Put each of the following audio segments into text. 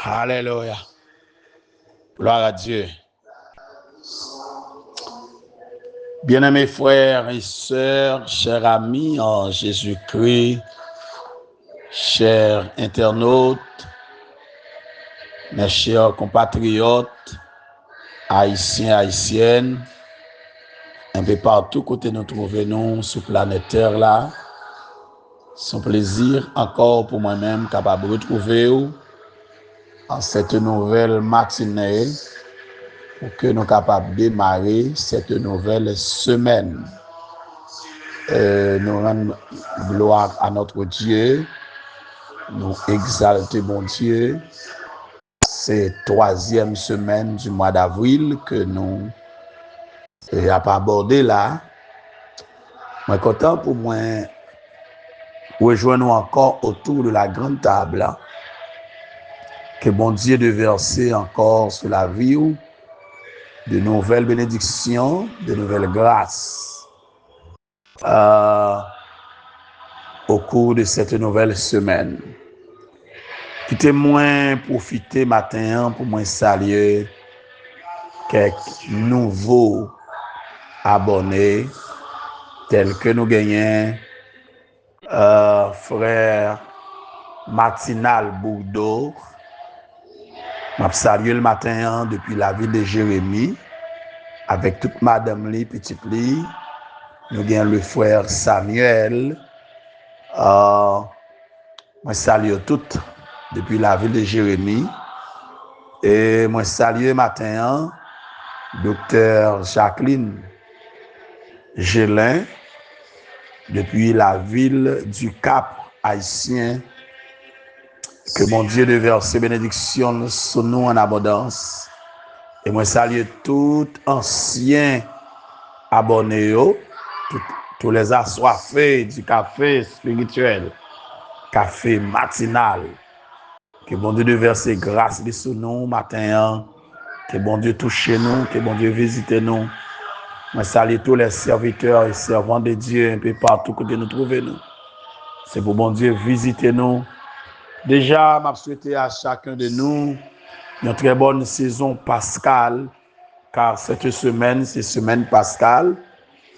Alléluia. Gloire à Dieu. Bien-aimés frères et sœurs, chers amis en Jésus-Christ, chers internautes, mes chers compatriotes, haïtiens, haïtiennes, un peu partout côté nous trouvons sur planète Terre là. C'est un plaisir encore pour moi-même capable de retrouver en cette nouvelle matinée pour que nous soyons capables de démarrer cette nouvelle semaine. Nous rendons gloire à notre Dieu, nous exaltons mon Dieu. C'est troisième semaine du mois d'avril que nous avons abordé là. Je suis content pour moi rejoindre encore autour de la grande table. Que bon Dieu de verser encore sur la vie de nouvelles bénédictions, de nouvelles grâces au cours de cette nouvelle semaine. Quittez-moi profiter matin pour moi saluer quelques nouveaux abonnés tels que nous gagnons frère Martinal Bourdeau. Je salue le matin depuis la ville de Jérémie avec toute madame li, petite li. Nous avons le frère Samuel. Je salue toutes depuis la ville de Jérémie. Et je salue le matin docteur Jacqueline Gélin depuis la ville du Cap haïtien. Que mon Dieu de verser bénédiction sur nous en abondance. Et moi salue tout ancien abonnés, tous les assoiffés du café spirituel, café matinal. Que bon Dieu de verser grâce sur nous matin. Que bon Dieu touche nous, que bon Dieu visite nous. Moi salue tous les serviteurs et servants de Dieu un peu partout que nous trouvons. C'est pour bon Dieu visiter nous. Déjà, je souhaite à chacun de nous une très bonne saison pascale, car cette semaine, c'est semaine pascale.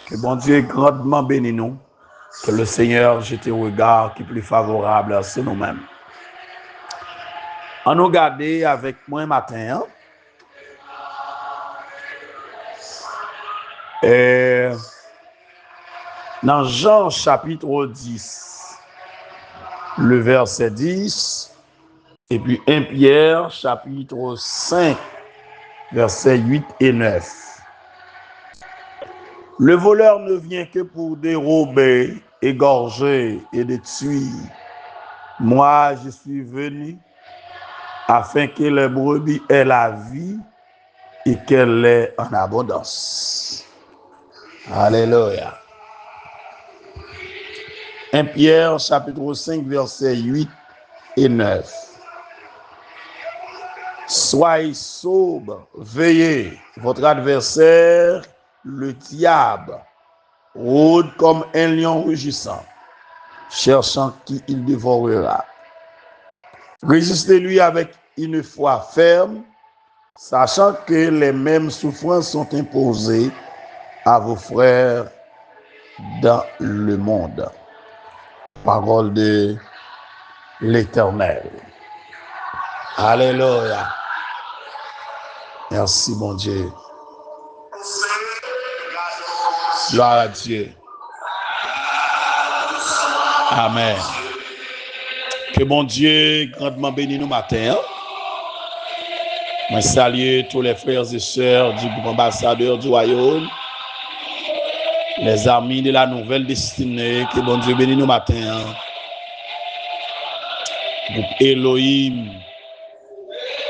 Que bon Dieu grandement bénisse nous, que le Seigneur jette un regard qui est plus favorable sur nous-mêmes. On nous garde avec moi matin. Dans Jean chapitre 10. Le verset 10, et puis 1 Pierre, chapitre 5, versets 8 et 9. Le voleur ne vient que pour dérober, égorger et détruire. Moi, je suis venu afin que les brebis aient la vie et qu'elle l'ait en abondance. Alléluia. 1 Pierre, chapitre 5, versets 8 et 9. Soyez sobres, veillez. Votre adversaire, le diable, rôde comme un lion rugissant, cherchant qui il dévorera. Résistez-lui avec une foi ferme, sachant que les mêmes souffrances sont imposées à vos frères dans le monde. Parole de l'Éternel. Alléluia. Merci, mon Dieu. Gloire à Dieu. Amen. Que mon Dieu grandement bénisse nous matin. Je salue tous les frères et sœurs du groupe ambassadeur du royaume. Les amis de la nouvelle destinée, que bon Dieu bénisse nous matin. Groupe Elohim,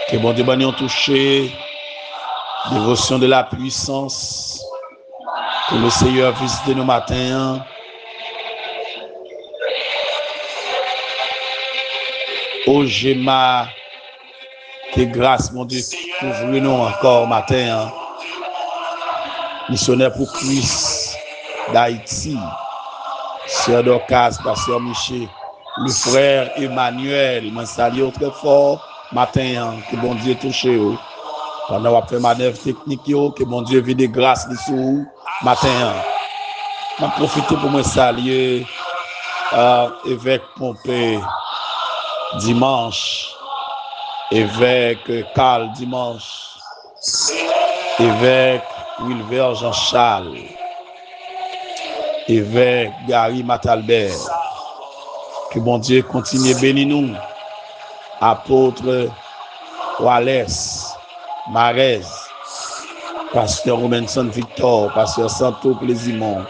que bon Dieu bénisse nous toucher. Dévotion de la puissance, que le Seigneur visite nous matin. Ô Géma, que grâce, mon Dieu, couvre nous encore matin. Missionnaire pour Christ d'Haïti, Sœur Dorcas, Pasteur Miché, le frère Emmanuel, je salue très fort, matin, que bon Dieu touche. Pendant qu'on fait manœuvre technique, que bon Dieu vide grâce dessous matin. Je profite pour me saluer évêque Pompée dimanche, évêque Carl dimanche, évêque Wilver Jean-Charles, évêque Gary Matalbert. Que bon Dieu continue à bénir nous. Apôtre Wallace, Marez, pasteur Robinson Victor, pasteur Santo Plaisimont.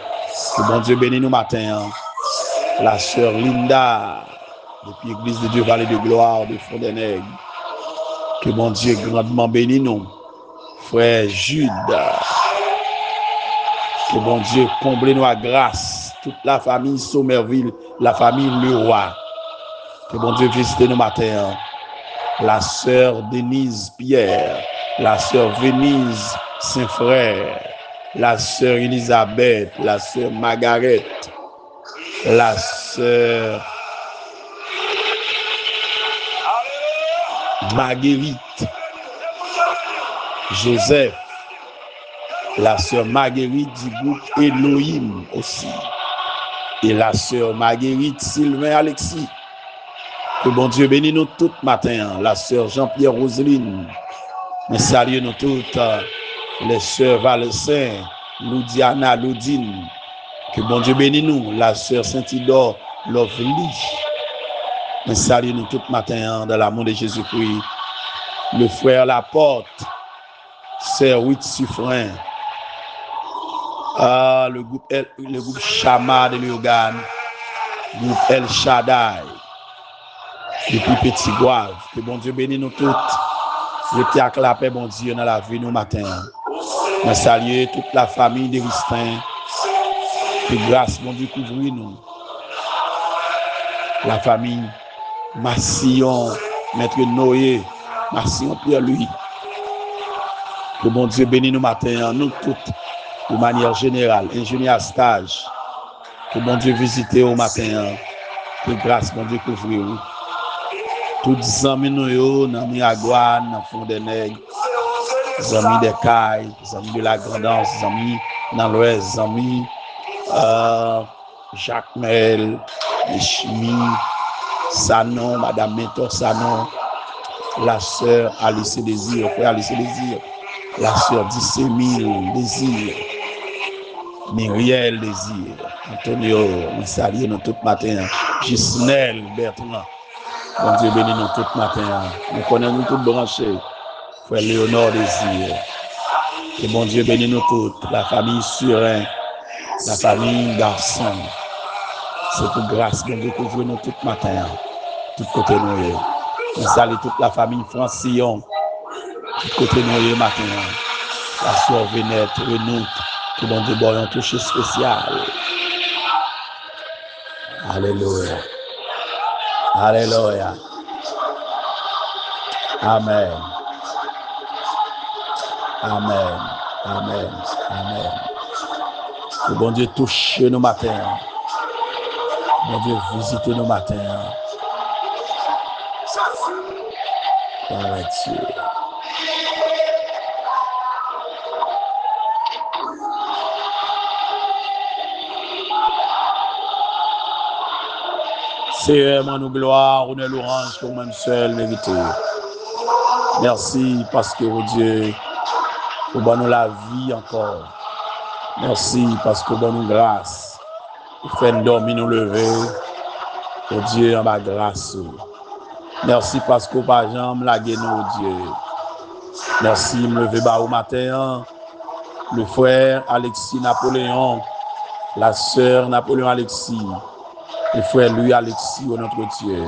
Que bon Dieu bénisse nous matin. La sœur Linda, depuis l'Église de Dieu Vallée de Gloire de Fond-des-Nègres. Que bon Dieu grandement bénisse nous. Frère Jude. Que bon Dieu comble nous à grâce. Toute la famille Sommerville, la famille Leroy. Que bon Dieu visite nous matin. La sœur Denise Pierre, la sœur Venise Saint-Frère, la sœur Elisabeth, la sœur Margaret, la sœur Marguerite, Joseph, la sœur Marguerite du groupe Elohim aussi, et la sœur Marguerite Sylvain Alexis. Que bon Dieu bénisse nous tout matin, la sœur Jean-Pierre Roseline. Mais saluons nous toutes, les sœurs Valessin, Loudiana, Loudine. Que bon Dieu bénisse nous, la sœur Saint-Idore, Lovely. Mais saluons nous tout matin dans l'amour de Jésus-Christ. Le frère Laporte, sœur Huit Suffren. Le groupe Chama de Lyogan, groupe El Shaddai. Depuis Petit Gouave, que bon Dieu bénisse nous toutes. Je t'ai acclamé, bon Dieu, dans la vie nous matin. Je salue toute la famille de Ristin. Que grâce, bon Dieu, couvre nous. La famille Massillon, Maître Noé, Massillon Pierre-Louis. Que bon Dieu bénisse nous matin, nous toutes, de manière générale, ingénieur stage. Que bon Dieu visite au matin. Que grâce, bon Dieu, couvre nous. Tous les amis nous, dans Miragouane, dans Fond-des-Nègres, les amis des Cailles, les amis de la Grandance, les amis dans l'Ouest, les amis Jacques Mel, Chimi, Sanon, Madame Mentor Sanon, la sœur Alice Désir, frère Alice Désir, la sœur Dissémile Désir, Myriel Désir, Antonio, nous saluons nous tout matin, Gisnel Bertrand. Bon Dieu bénisse nous tout matin. Nous connaissons nous tous branchés. Frère Léonard Désir. Que bon Dieu bénisse nous toutes. La famille Surin. La famille Garçon. C'est pour grâce que nous découvrons nous tout matin. Tout côté nous. Nous saluons toute la famille Francillon. Tout côté nous matin. La soeur Vénette, Renaud. Que bon Dieu boit un toucher spécial. Alléluia. Alléluia. Amen. Amen. Amen. Amen. Que bon Dieu touche nos matins. Bon Dieu visite nos matins. Par Dieu. Seigneur, nous gloire, honneur, louange, pour même seul mérité. Merci parce que, oh Dieu, vous donnez la vie encore. Merci parce que vous donnez grâce. Vous faites dormir, nous lever. Oh Dieu, en ma grâce. Merci parce que vous pas jamais lagué nous, oh Dieu. Merci, me lever bas au matin. Le frère Alexis Napoléon, la sœur Napoléon Alexis. Le frère Louis Alexis, notre Dieu,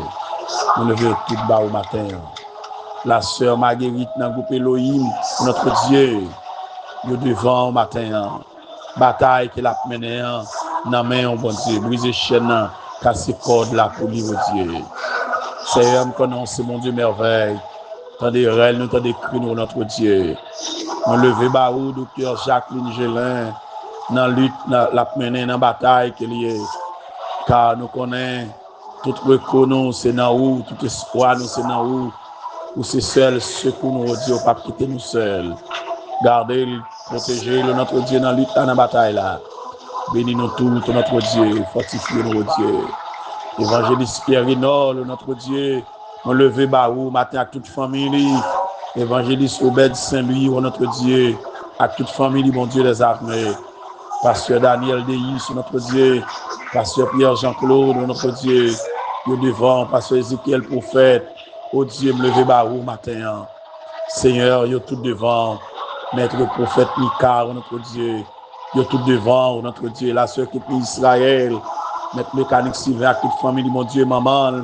nous levons tout bas au matin. La sœur Marguerite, dans le groupe Elohim, notre Dieu, nous devant au matin. Bataille qu'il a menée, dans main, bon Dieu, briser chaîne, casser corde là pour lui, mon Dieu. Seigneur, nous connaissons, mon Dieu, merveille. Tendez rêles, nous tendez cris, nous, notre Dieu. Nous levons bas au docteur Jacqueline Gélin, dans la lutte, la menée, dans la bataille qu'il y a. Car nous connaissons, tout recours nous, c'est dans où, tout espoir nous, c'est dans où. Ou c'est seul secours nous, Dieu, pas quitter nous seuls. Gardez, protéger notre Dieu dans la lutte, dans la bataille là. Bénis-nous tous, notre Dieu, fortifiez-nous, Dieu. Évangéliste Pierre Renol, notre Dieu, on levé Barou, matin à toute famille. Évangéliste Robert Saint-Louis, notre Dieu, à toute famille, mon Dieu des armées. Pasteur Daniel Deis, notre Dieu. Pasteur Pierre Jean-Claude, notre Dieu. Dieu devant, Pasteur Ézéchiel, prophète. Oh Dieu, me lever Barou, matin. Seigneur, yo tout devant. Maître prophète Mika, notre Dieu. Yo tout devant, notre Dieu. La sœur qui est Israël. Maître mécanique Sylvain, toute famille, mon Dieu, maman,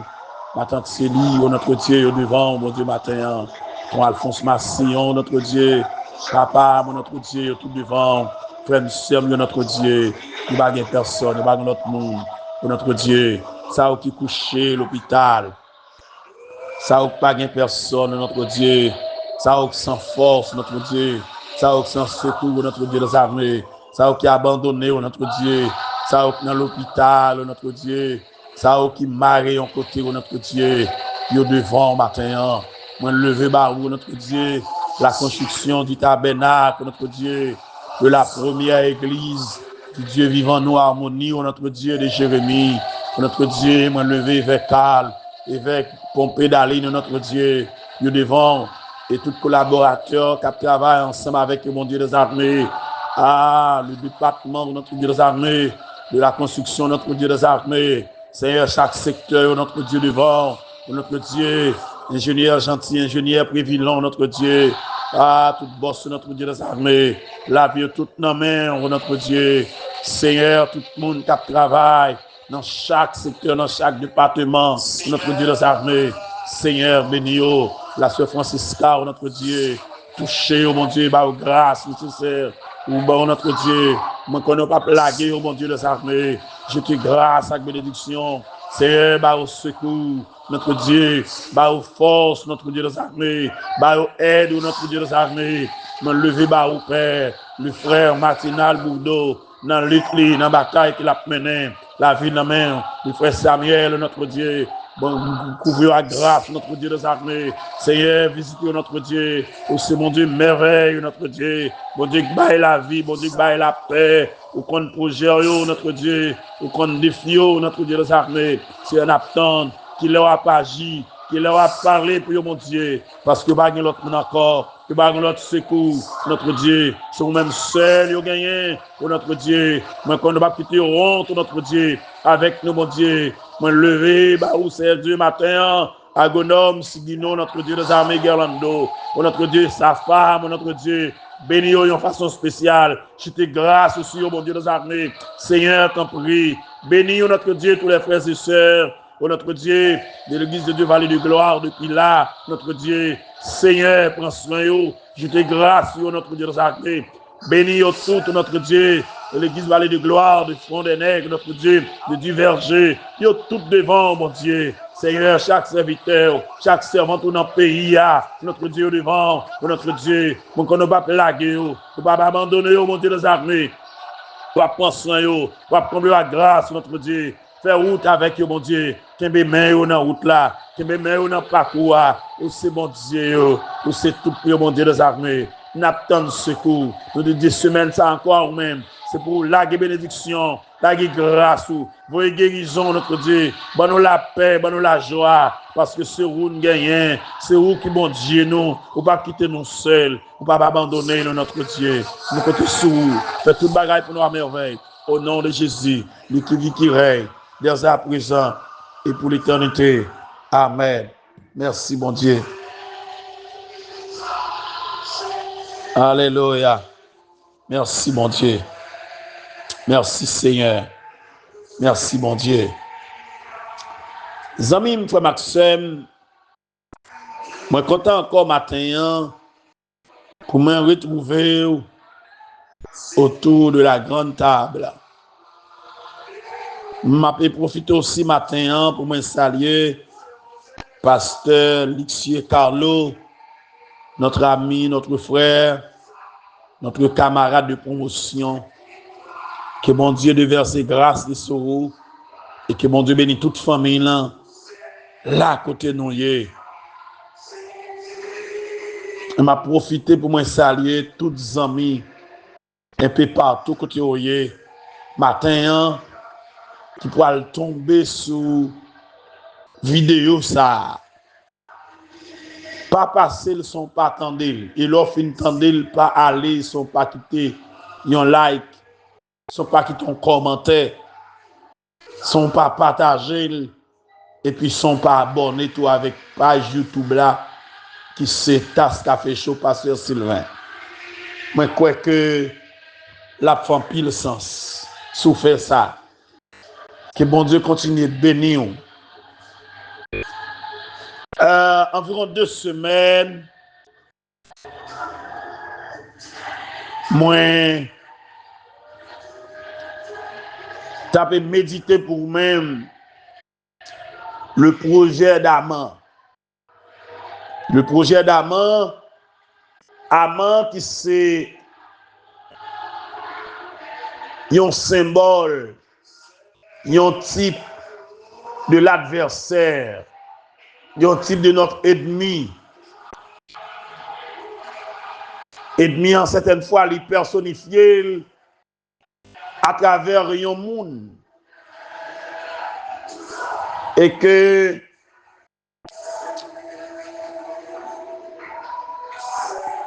ma tante Célie, notre Dieu, devant, mon Dieu, matin, mon Alphonse Massillon, notre Dieu, papa, notre Dieu, tout devant, frère, sœur, notre Dieu, nous ne baguons personne, nous baguons notre monde, notre Dieu, ça qui couché l'hôpital, ça qui baguons personne, notre Dieu, ça qui sans force, notre Dieu, ça qui sans secours, notre Dieu, des armées, ça qui abandonné, notre Dieu, ça qui dans l'hôpital, notre Dieu, ça qui marre en côté, notre Dieu, yo devant matin, moi lever barou, notre Dieu, la construction du tabernacle, notre Dieu, de la première église, du Dieu vivant nous harmonie, notre Dieu de Jérémie, notre Dieu, moi lever avec Carl, évêque Pompé d'Aline, notre Dieu, yo devant, et tous collaborateurs qui travaillent ensemble avec mon Dieu des armées, le département de notre Dieu des armées, de la construction, notre Dieu des armées, Seigneur, chaque secteur, notre Dieu devant, notre Dieu, ingénieur gentil, ingénieur prévilant, notre Dieu, tout boss, notre Dieu des armées, la vie toute nos mains, notre Dieu, Seigneur, tout le monde qui travaille dans chaque secteur, dans chaque département, notre Dieu des armées, Seigneur, bénis-nous, la sœur Francisca, notre Dieu, touchez, mon Dieu, par grâce nécessaire. Ou bon notre Dieu, moi qu'on n'a pas plagué, oh mon Dieu des armées, je te grâce avec bénédiction, Seigneur, bah au secours, notre Dieu, bah aux force, notre Dieu des armées, bah aux aide, notre Dieu des armées, me lever bah au Père, le frère Martinal Bourdeau, dans la lutte, dans la bataille qu'il a menée, la vie dans la main, le frère Samuel, notre Dieu, bon, couvrir à grâce, notre Dieu des armées. Seigneur, visitez notre Dieu. Aussi, mon Dieu, merveille, notre Dieu. Mon Dieu, qui baille la vie, mon Dieu, qui baille la paix. Ou qu'on projet, notre Dieu. Ou qu'on défie, notre Dieu des armées. C'est un attente qui leur a pas agi, qui leur a parlé pour mon Dieu. Parce que, bah, l'autre monde encore, que bah, l'autre secours, notre Dieu. C'est nous-mêmes seuls, nous gagnons, pour notre Dieu. Mais qu'on ne va pas quitter honte, notre Dieu, avec nous, mon Dieu. Moi, levé, bah, où c'est Dieu matin, Agonome, Sigino, notre Dieu des armées, Gerlando, notre Dieu, sa femme, notre Dieu, bénis en façon spéciale. Je te grâce aussi, mon Dieu des armées. Seigneur, t'en prie. Bénis notre Dieu, tous les frères et sœurs. Oh notre Dieu, de l'église de Dieu Vallée de Gloire, depuis là, notre Dieu, Seigneur, prends soin, je te grâce, notre Dieu des armées. Bénis tout, notre Dieu, de l'église Vallée de Gloire, de Front des Nègres, notre Dieu, de Diverger, yo tout devant, mon Dieu. Seigneur, chaque serviteur, chaque servant dans notre pays, notre Dieu devant, notre Dieu, mon qu'on ne va pas plaguer, ne va pas abandonner, mon Dieu des armées. Tu vas prendre soin, tu vas prendre la grâce, notre Dieu. Faire route avec mon Dieu. Qui me met dans route là, qui me met dans parcours, où c'est mon Dieu, où c'est tout pour mon Dieu des armées. N'attend secours. Nous de 10 semaines, ça encore même. C'est pour la bénédiction, la grâce, vos guérisons, notre Dieu. Bonne la paix, bonne la joie. Parce que c'est où nous gagnons, c'est où qui bon Dieu nous. Ou pas quitter nous seuls, ou pas abandonner notre Dieu. Nous comptons sur vous. Faites tout bagaille pour nous à merveille. Au nom de Jésus, lui qui vit, qui règne, dès à présent et pour l'éternité. Amen. Merci, bon Dieu. Alléluia. Merci, mon Dieu. Merci, Seigneur. Merci, mon Dieu. Zami, frère Maxime, moi content encore matin pour me retrouver autour de la grande table. Je profite aussi matin pour me saluer pasteur Lixier Carlo, notre ami, notre frère, notre camarade de promotion. Que mon Dieu déverse grâce et sorrow et que mon Dieu bénisse toute famille là côté nous. Je m'a profité pour me saluer tous les amis un peu partout côté oye matin qui pourra tomber sous vidéo ça. Pas passer le son pas attendre et l'offre une pas aller son pas quitter un like, son pas quitter un commentaire, son pas partager et puis son pas abonner tout avec page YouTube là qui c'est Tasse Café Show Pasteur Sylvain. Moi crois que la femme pile sens sous faire ça. Que bon Dieu continue de bénir. Environ 2 semaines, moi t'avais médité pour moi-même le projet d'Aman. Le projet d'Aman, Aman qui c'est un symbole, un type de l'adversaire, un type de notre ennemi. Ennemi en certaines fois, il personnifié à travers un monde. Et que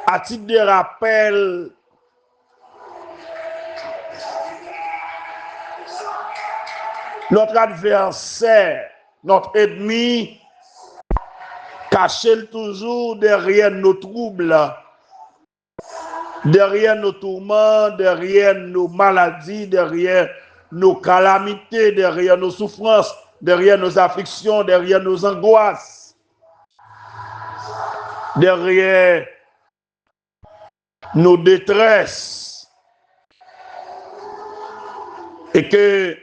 à titre de rappel, notre adversaire, notre ennemi, cache toujours derrière nos troubles, derrière nos tourments, derrière nos maladies, derrière nos calamités, derrière nos souffrances, derrière nos afflictions, derrière nos angoisses, derrière nos détresses. Et que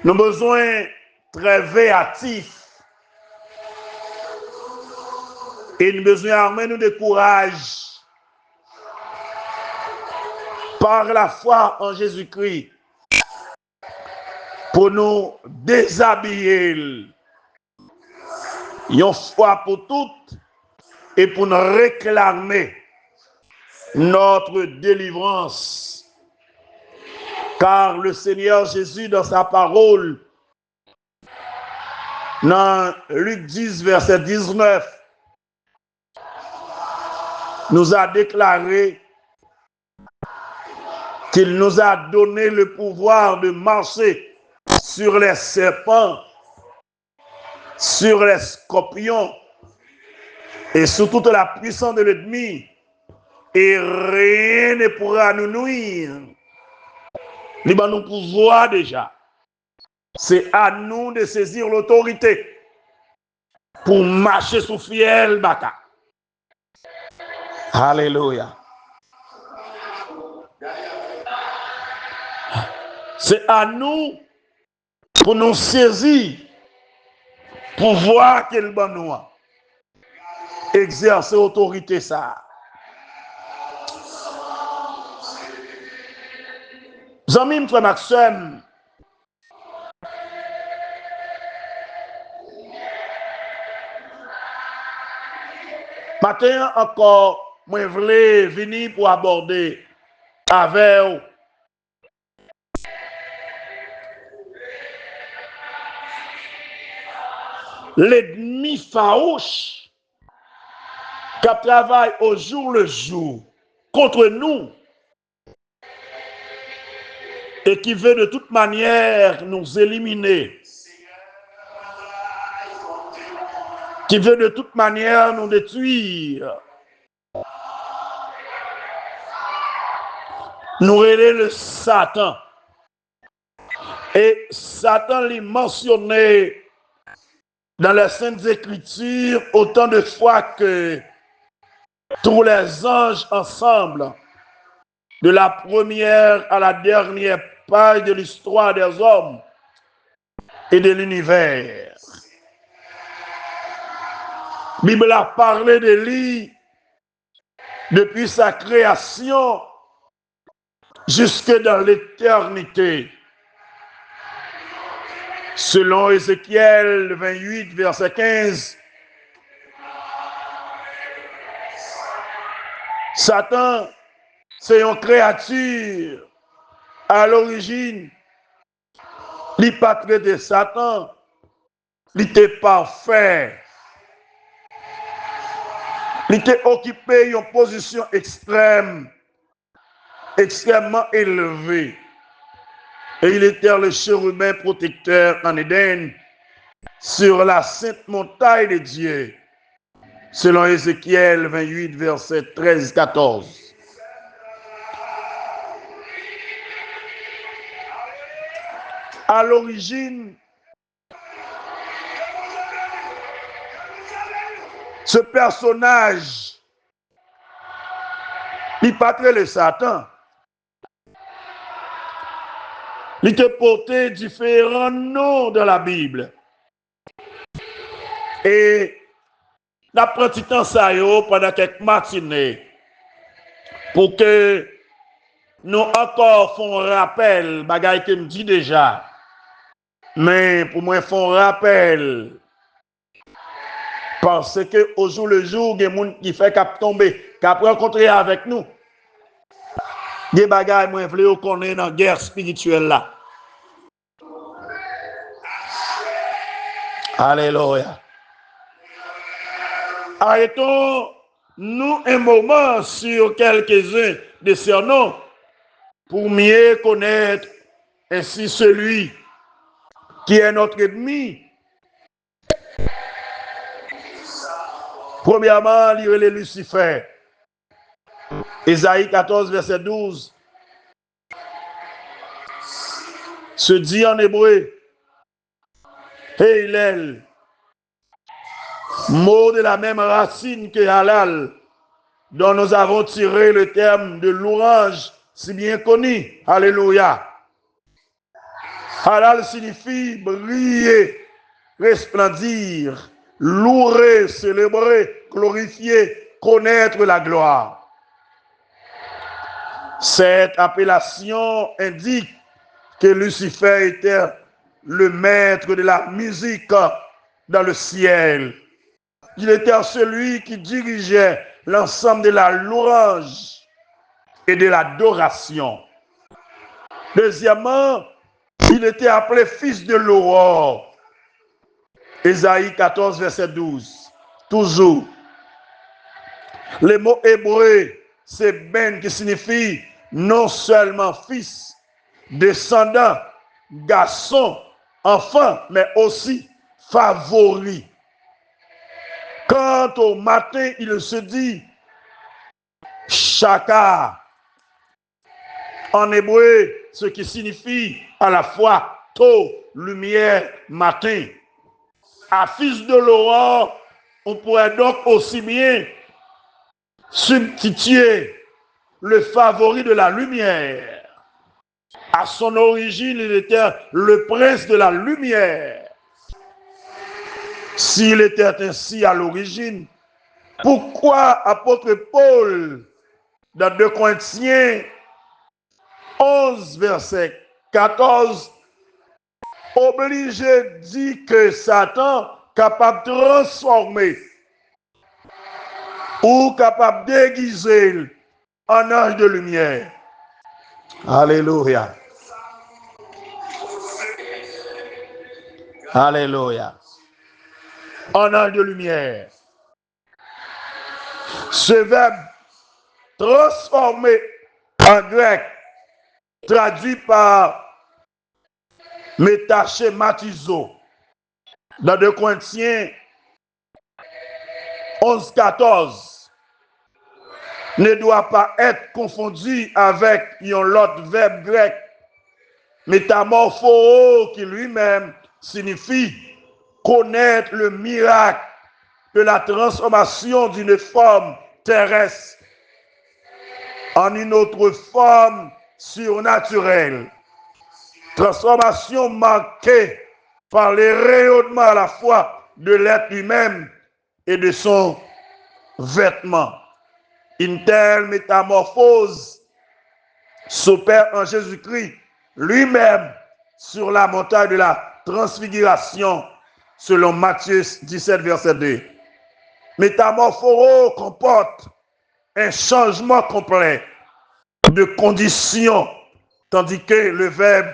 nos besoins très véatifs et nous besoin armer nous de courage par la foi en Jésus-Christ pour nous déshabiller une fois pour toutes et pour nous réclamer notre délivrance. Car le Seigneur Jésus, dans sa parole, dans Luc 10, verset 19, nous a déclaré qu'il nous a donné le pouvoir de marcher sur les serpents, sur les scorpions et sur toute la puissance de l'ennemi, et rien ne pourra nous nuire. Il va nous pouvoir déjà. C'est à nous de saisir l'autorité pour marcher sous fiel bata. Alléluia. C'est à nous pour nous saisir, pour voir quel bon nous exercer autorité ça. Amis, frère Maxime, matin encore, moi voulais venir pour aborder avec l'ennemi farouche qui travaille au jour le jour contre nous et qui veut de toute manière nous éliminer, qui veut de toute manière nous détruire, nous relève le Satan. Et Satan l'est mentionné dans les Saintes Écritures autant de fois que tous les anges ensemble, de la première à la dernière page de l'histoire des hommes et de l'univers. La Bible a parlé de lui depuis sa création jusque dans l'éternité. Selon Ézéchiel 28, verset 15, Satan, c'est une créature. À l'origine, il n'est pas traité Satan, il était parfait. Il était occupé une position extrêmement élevée. Et il était le chérubin protecteur en Éden, sur la sainte montagne de Dieu, selon Ézéchiel 28, verset 13-14. À l'origine, ce personnage, il patrait le Satan. Il te portait différents noms dans la Bible. Et l'apprenti ça pendant quelques matinées pour que nous encore font rappel, bagaille que me dit déjà. Mais pour moi, font rappel. Parce que au jour le jour, il y a des gens qui fait cap tomber, cap rencontrer avec nous. Des bagailles, moi, je veux qu'on est dans la guerre spirituelle là. Alléluia. Arrêtons-nous un moment sur quelques-uns de ces noms pour mieux connaître ainsi celui qui est notre ennemi. Premièrement, lire les Lucifer. Ésaïe 14, verset 12. Se dit en hébreu, Hillel, mot de la même racine que halal, dont nous avons tiré le terme de louange si bien connu. Alléluia. Halal signifie briller, resplendir, louer, célébrer, glorifier, connaître la gloire. Cette appellation indique que Lucifer était le maître de la musique dans le ciel. Il était celui qui dirigeait l'ensemble de la louange et de l'adoration. Deuxièmement, il était appelé fils de l'aurore. Ésaïe 14, verset 12. Toujours. Le mot hébreu, c'est Ben qui signifie non seulement fils, descendant, garçon, enfant, mais aussi favori. Quand au matin, il se dit Shaka, en hébreu, ce qui signifie à la fois tôt, lumière, matin. À fils de l'aurore, on pourrait donc aussi bien substituer le favori de la lumière. À son origine, il était le prince de la lumière. S'il était ainsi à l'origine, pourquoi apôtre Paul, dans 2 Corinthiens 11, verset 14, obligé dit que Satan capable de transformer ou capable de déguiser en ange de lumière. Alléluia. Alléluia. En ange de lumière. Ce verbe transformé en grec, traduit par métachématizo, dans 2 Corinthiens 11, 14, ne doit pas être confondu avec un autre verbe grec, métamorpho, qui lui-même signifie connaître le miracle de la transformation d'une forme terrestre en une autre forme surnaturelle. Transformation marquée par les rayonnements à la fois de l'être lui-même et de son vêtement. Une telle métamorphose s'opère en Jésus-Christ lui-même sur la montagne de la transfiguration, selon Matthieu 17, verset 2. Métamorphose comporte un changement complet de condition, tandis que le verbe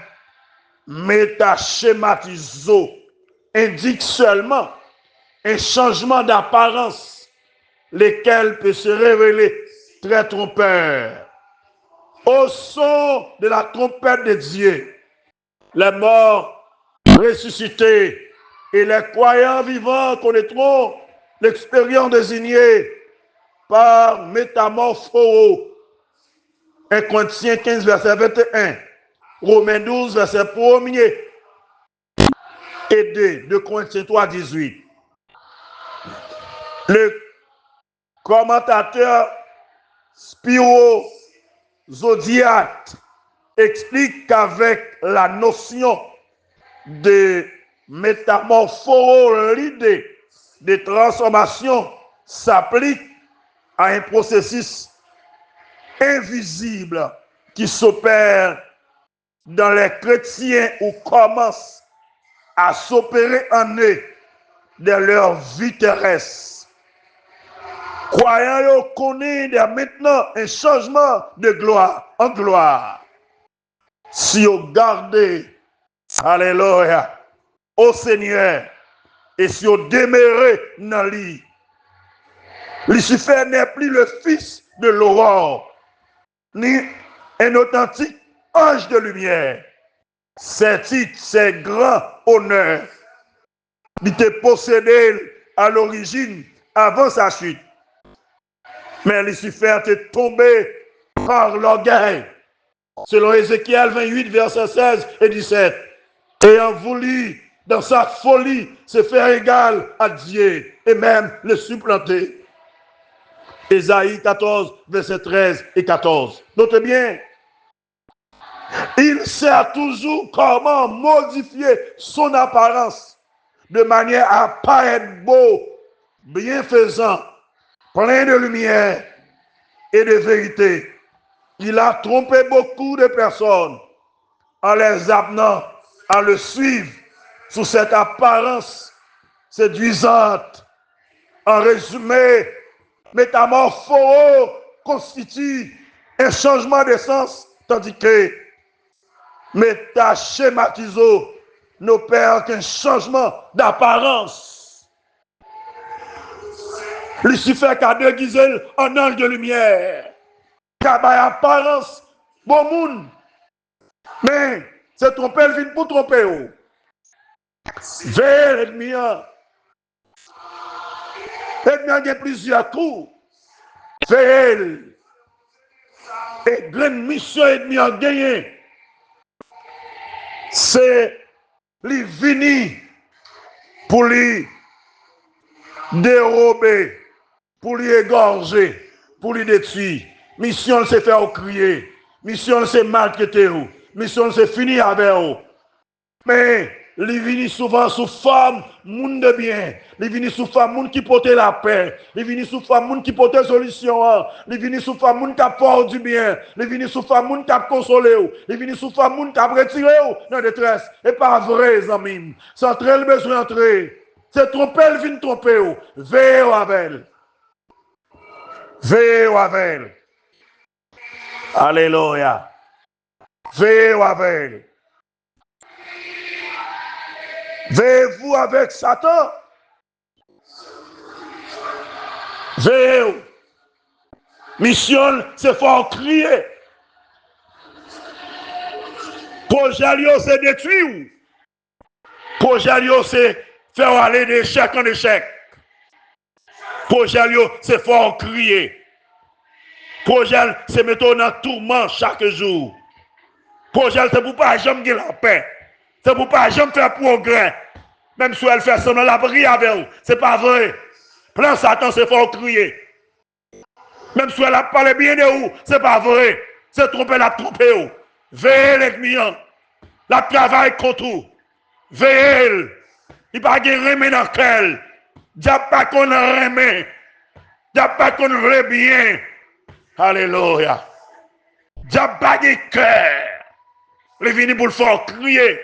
métaschématizo indique seulement un changement d'apparence, lesquels peut se révéler très trompeur. Au son de la trompette de Dieu, les morts ressuscités et les croyants vivants connaîtront l'expérience désignée par métamorphose. 1 Corinthiens 15, verset 21, Romains 12, verset 1er et 2 Corinthiens 3, 18. Le commentateur Spiro Zodiac explique qu'avec la notion de métamorphose, l'idée de transformation s'applique à un processus invisible qui s'opère dans les chrétiens ou commence à s'opérer en eux de leur vie terrestre. Croyants connaissent maintenant un changement de gloire en gloire. Si vous gardez, alléluia, au Seigneur, et si vous demeurez dans lui, Lucifer n'est plus le fils de l'aurore, ni un authentique ange de lumière. Ces titres, ces grands honneurs, il était possédé à l'origine, avant sa chute. Mais Lucifer était tombé par l'orgueil, selon Ézéchiel 28, versets 16 et 17, ayant voulu, dans sa folie, se faire égal à Dieu et même le supplanter. Ésaïe 14, versets 13 et 14. Notez bien, il sait toujours comment modifier son apparence de manière à paraître beau, bienfaisant, plein de lumière et de vérité. Il a trompé beaucoup de personnes en les amenant à le suivre sous cette apparence séduisante. En résumé, métamorphose constitue un changement de sens, tandis que métaschématiso n'opère qu'un changement d'apparence. Lucifer a déguisé en ange de lumière, qui a apparence bon monde, mais c'est tromper le vin pour tromper. Vers l'ennemi, l'ennemi a plusieurs coups. Vers et grande mission ennemi a gagné. C'est lui venir pour lui dérober, pour lui égorger, pour lui détruire. Mission c'est faire crier, mission c'est maltraiter, mission c'est finir avec eux. Mais il vient souvent sous forme monde de bien, il vient sous forme monde qui porte la paix, il vient sous forme monde qui porte solution, il vient sous forme monde qui apporte du bien, il vient sous forme monde qui a consolé, il vient sous forme monde qui a retiré dans détresse. Et pas vrai, amis. Sans très le besoin d'entrer. C'est tromper, il vient tromper. Veillez avec. Veillez avec. Alléluia. Veillez avec. Veillez-vous avec Satan. Veillez. Mission, c'est fort crier. Projet, c'est détruire. Projet, c'est faire aller d'échec en échec. Projet, c'est fort crier. Projet, c'est mettre dans tourment chaque jour. Projet, c'est pour pas jamais gagner la paix. C'est pour pas jamais faire progrès. Même si elle fait son dans la prière avec vous. C'est pas vrai. Plan Satan, c'est fort crier. Même si elle a parlé bien de vous, c'est pas vrai. C'est tromper, la tromper. Veillez l'ennemi. La travail contre vous. Veillez. Il n'y a pas de remède dans quel. Il n'y a pas qu'on remède. Il n'y a pas qu'on veut bien. Alléluia. Il n'y a pas de cœur. Il est venu pour le faire crier.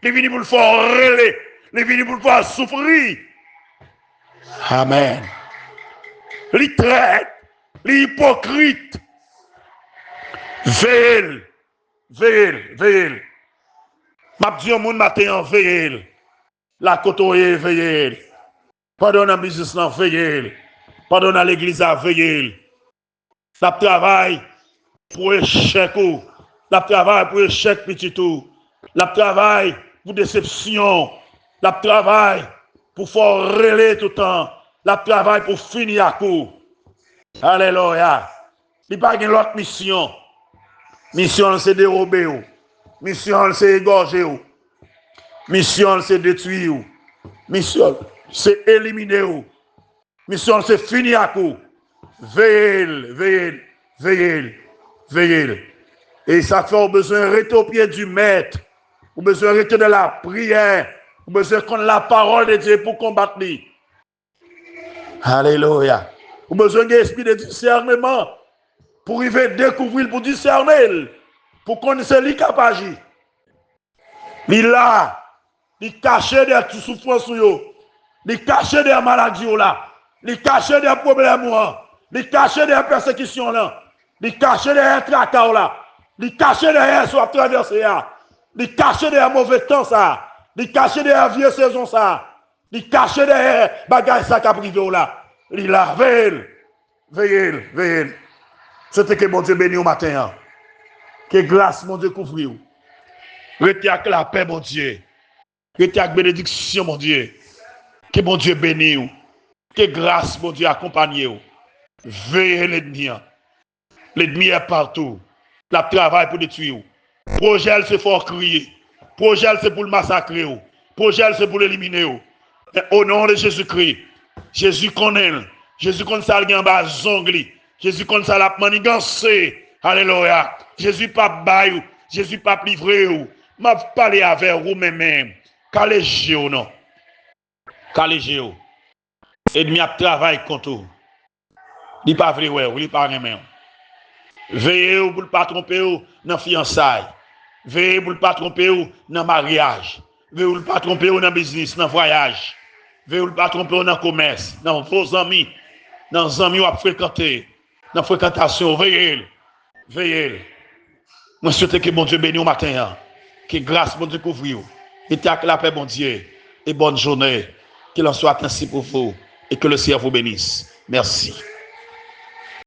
Il est venu pour le faire râler. Il est venu pour le faire souffrir. Amen. Il traite. l'hypocrite. Veille, veille, veille. M'a dit au monde matin, veille. La côtoyer, veille. Pardon à business, veille. Pardon à l'église, veille. La travail pour échec ou. La travail pour échec petit ou. La travail pour déception. La travail pour faire relais tout le temps. La travail pour finir à coup. Alléluia. Il n'y a pas d'autre mission. Mission, c'est dérober. Mission, c'est égorger. Mission, c'est détruire. Mission, c'est éliminer. Mission, c'est finir à coup. Veille, veille, veille, veille. Et ça fait besoin de rester au pied du maître. Ou besoin de rester de la prière. Ou besoin de connaître la parole de Dieu pour combattre lui. Alléluia. Ou besoin d'un esprit de discernement pour arriver à découvrir, pour discerner, pour connaître lui capable d'agir. Il là, il caché des souffrances, il caché des maladies là, il caché des problèmes là, il caché des persécutions là, il caché des tracas là, il caché des soit traversé là, il caché des mauvais temps ça, il caché des vieilles saisons ça, il caché des bagages ça qui a privé là. Il là, veille, veille, veille. C'était que mon Dieu béni au matin. Que grâce mon Dieu couvre. Restez avec la paix mon Dieu. Restez avec bénédiction mon Dieu. Que mon Dieu béni. Que grâce mon Dieu accompagne. Veillez l'ennemi. L'ennemi est partout. La travail pour détruire. Projet c'est fort crier. Projet c'est pour le massacrer. Projet c'est pour l'éliminer. Au nom de Jésus-Christ. Jésus connaît. Jésus connaît ça le bas zongli. Jésus connaît ça la manigancé. Alléluia. Jésus pas bail. Jésus pas livré. M'a parlé avec vous même. Calégé ou non. Calégé ou. Ennemi a travail contre vous. Il pas vrai ouais, il pas rien. Veillez pour ne pas tromper dans fiançailles. Veillez pour ne pas tromper dans mariage. Veillez pour ne pas tromper dans business, dans voyage. Veillez pour ne pas tromper dans commerce, dans vos amis, dans les amis à fréquenter, dans la fréquentation. Veillez. Veillez. Moi, je souhaite que mon Dieu bénisse au matin. Que grâce, mon Dieu, couvre vous. Et que la paix, mon Dieu. Et bonne journée. Qu'il en soit ainsi pour vous. Et que le ciel vous bénisse. Merci.